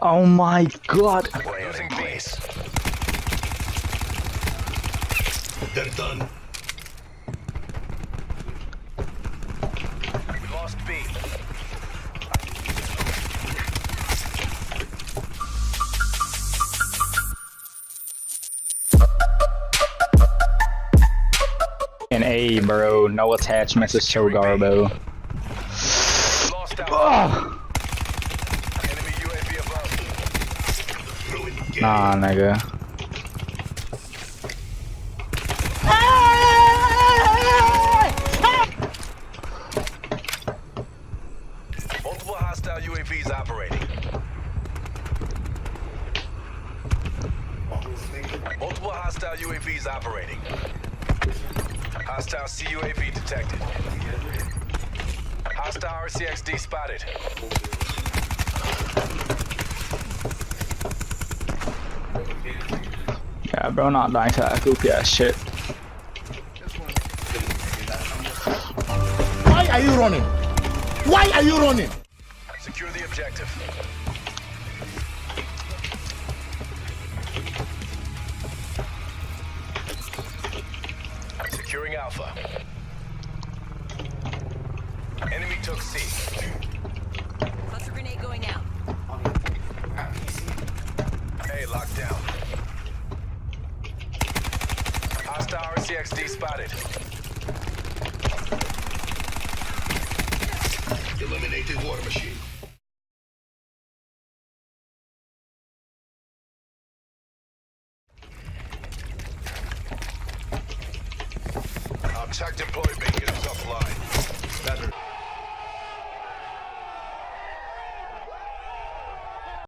Oh my god. We're losing base. They're done. We lost B. And A, bro. No attachments is so garbo. We lost out. Ugh. Enemy UAV above. Nah, nigga. Multiple hostile UAVs operating. Multiple hostile UAVs operating. Hostile CUAV detected. Hostile RCXD spotted. Yeah, bro, not dying to that goofy ass shit. Why are you running? Why are you running? Secure the objective. Securing Alpha. Enemy took C. Cluster grenade going out. A locked down. Hostile RCXD spotted. Eliminated water machine. Our tech deploy beacon is offline.